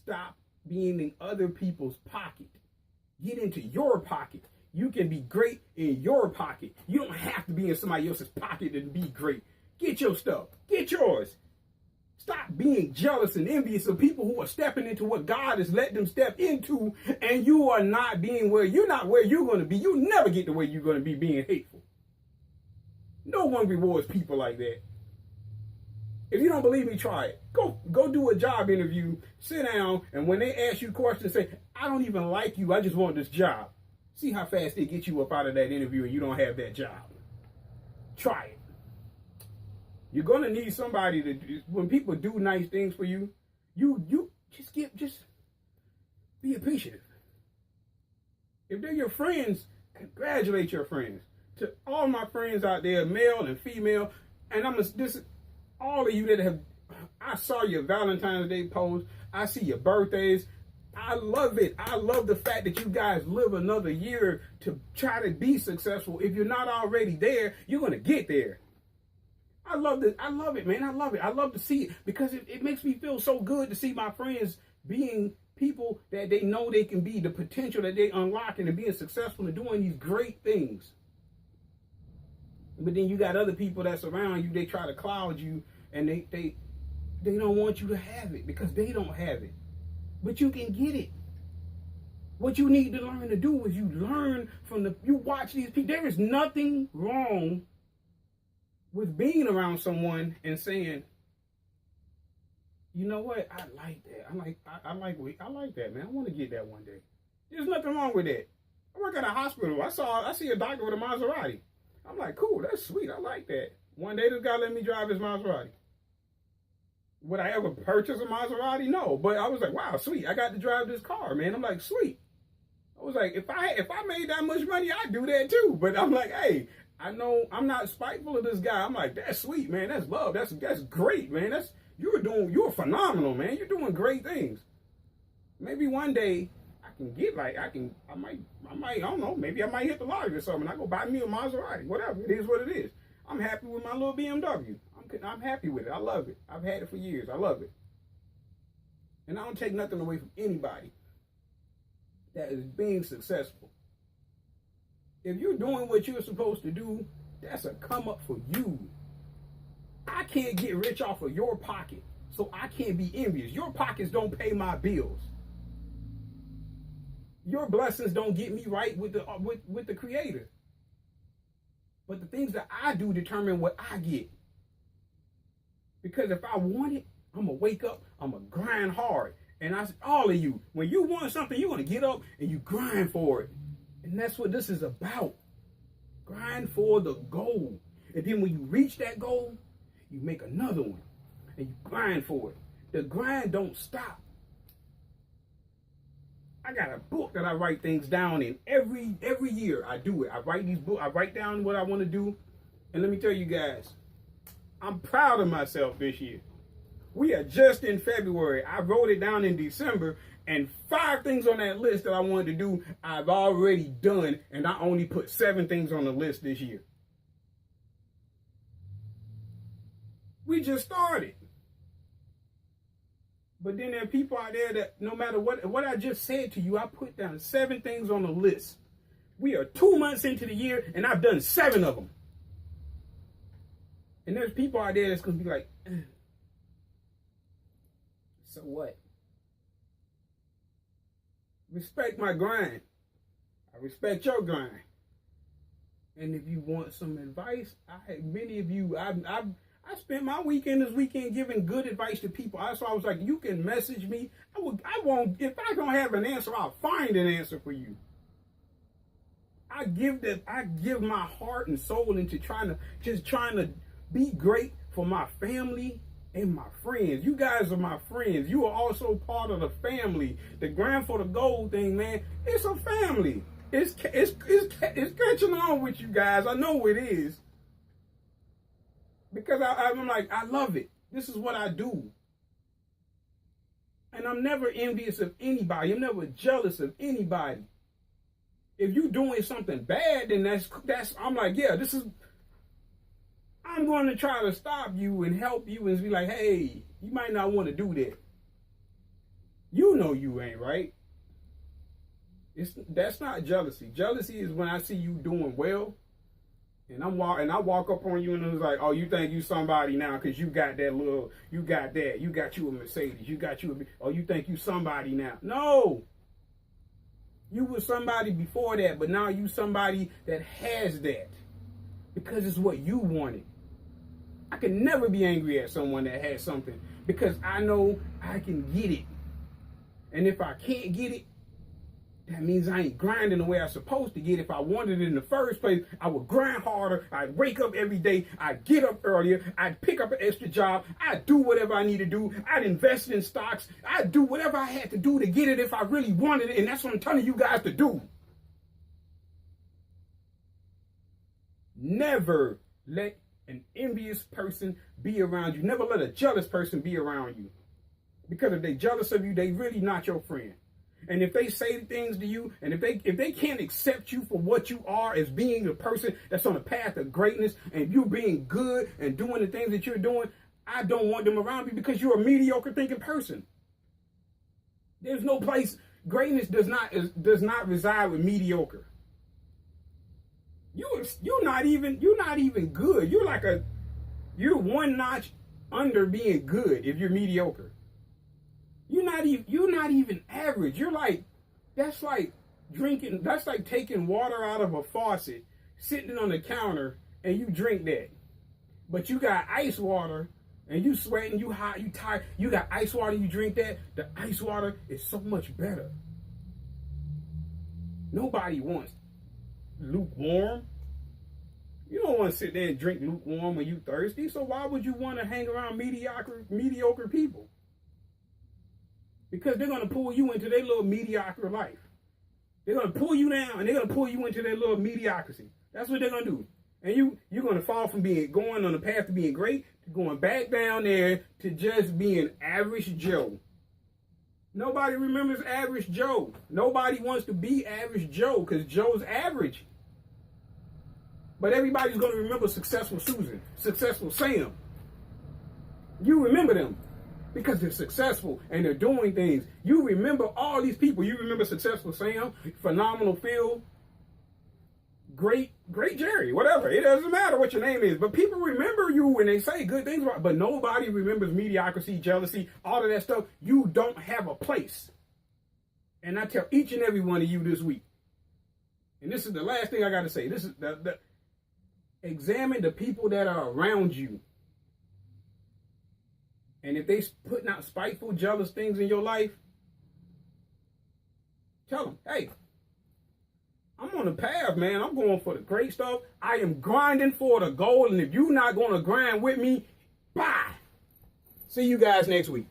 Stop being in other people's pocket. Get into your pocket. You can be great in your pocket. You don't have to be in somebody else's pocket to be great. Get your stuff. Get yours. Stop being jealous and envious of people who are stepping into what God has let them step into, and you are not being you're not where you're going to be. You never get to where you're going to be being hateful. No one rewards people like that. If you don't believe me, try it. Go do a job interview, sit down, and when they ask you questions, say, I don't even like you, I just want this job. See how fast they get you up out of that interview and you don't have that job. Try it. You're gonna need somebody to, when people do nice things for you, you just be appreciative. If they're your friends, congratulate your friends. To all my friends out there, male and female, and all of you that have, I saw your Valentine's Day post, I see your birthdays. I love it. I love the fact that you guys live another year to try to be successful. If you're not already there, you're gonna get there. I love it. I love it, man. I love it. I love to see it because it makes me feel so good to see my friends being people that they know they can be, the potential that they unlocking and being successful and doing these great things. But then you got other people that's around you, they try to cloud you and they don't want you to have it because they don't have it. But you can get it. What you need to learn to do is you watch these people. There is nothing wrong with being around someone and saying, you know what, I like that. I like that, man. I want to get that one day. There's nothing wrong with that. I work at a hospital. I see a doctor with a Maserati. I'm like, cool, that's sweet. I like that. One day this guy let me drive his Maserati. Would I ever purchase a Maserati? No, but I was like, wow, sweet. I got to drive this car, man. I'm like, sweet. I was like, if I made that much money, I'd do that too. But I'm like, hey, I know I'm not spiteful of this guy. I'm like, that's sweet, man. That's love. That's great, man. You're phenomenal, man. You're doing great things. Maybe one day I don't know, maybe I might hit the lottery or something. I go buy me a Maserati, whatever. It is what it is. I'm happy with my little BMW. I'm happy with it. I love it. I've had it for years. I love it. And I don't take nothing away from anybody that is being successful. If you're doing what you're supposed to do, that's a come up for you. I can't get rich off of your pocket, so I can't be envious. Your pockets don't pay my bills. Your blessings don't get me right with the Creator. But the things that I do determine what I get. Because if I want it, I'm going to wake up, I'm going to grind hard. And all of you, when you want something, you're going to get up and you grind for it. And that's what this is about. Grind for the goal. And then when you reach that goal, you make another one. And you grind for it. The grind don't stop. I got a book that I write things down in. Every year I do it. I write these books. I write down what I want to do. And let me tell you guys, I'm proud of myself this year. We are just in February. I wrote it down in December, and 5 things on that list that I wanted to do, I've already done, and I only put 7 things on the list this year. We just started. But then there are people out there that no matter what I just said to you, I put down 7 things on the list. We are 2 months into the year, and I've done 7 of them. And there's people out there that's going to be like, so what? Respect my grind. I respect your grind. And if you want some advice, many of you, I spent my weekend this weekend giving good advice to people. So I was like, you can message me. I won't, if I don't have an answer, I'll find an answer for you. I give my heart and soul into trying to be great for my family and my friends. You guys are my friends. You are also part of the family. The Grind for the Gold thing, man, it's a family. It's catching on with you guys. I know it is. Because I'm like, I love it. This is what I do. And I'm never envious of anybody. I'm never jealous of anybody. If you're doing something bad, then that's I'm like, yeah, I'm going to try to stop you and help you and be like, hey, you might not want to do that. You know you ain't right. That's not jealousy. Jealousy is when I see you doing well, and I walk up on you and it's like, oh, you think you somebody now because you got that little, you got you a Mercedes, you think you somebody now. No. You was somebody before that, but now you somebody that has that because it's what you wanted. I can never be angry at someone that has something because I know I can get it. And if I can't get it, that means I ain't grinding the way I'm supposed to get. If I wanted it in the first place, I would grind harder. I'd wake up every day. I'd get up earlier. I'd pick up an extra job. I'd do whatever I need to do. I'd invest in stocks. I'd do whatever I had to do to get it if I really wanted it. And that's what I'm telling you guys to do. Never let an envious person be around you. Never let a jealous person be around you. Because if they're jealous of you, they really not your friend. And if they say things to you, and if they can't accept you for what you are as being a person that's on a path of greatness, and you being good and doing the things that you're doing, I don't want them around me because you're a mediocre thinking person. There's no place. Greatness does not reside with mediocre. You're not even good. You're one notch under being good if you're mediocre. You're not even average. That's like taking water out of a faucet, sitting on the counter, and you drink that. But you got ice water, and you sweating, you hot, you tired, you got ice water, you drink that. The ice water is so much better. Nobody wants lukewarm. You don't want to sit there and drink lukewarm when you thirsty, so why would you want to hang around mediocre people? Because they're going to pull you into their little mediocre life. They're going to pull you down and they're going to pull you into their little mediocrity. That's what they're going to do. And you're going to fall from going on the path to being great to going back down there to just being average Joe. Nobody remembers average Joe. Nobody wants to be average Joe because Joe's average. But everybody's going to remember successful Susan, successful Sam. You remember them. Because they're successful and they're doing things. You remember all these people. You remember successful Sam, phenomenal Phil, great Jerry, whatever. It doesn't matter what your name is. But people remember you when they say good things about. But nobody remembers mediocrity, jealousy, all of that stuff. You don't have a place. And I tell each and every one of you this week. And this is the last thing I got to say. This is examine the people that are around you. And if they putting out spiteful, jealous things in your life, tell them, hey, I'm on the path, man. I'm going for the great stuff. I am grinding for the goal. And if you're not going to grind with me, bye. See you guys next week.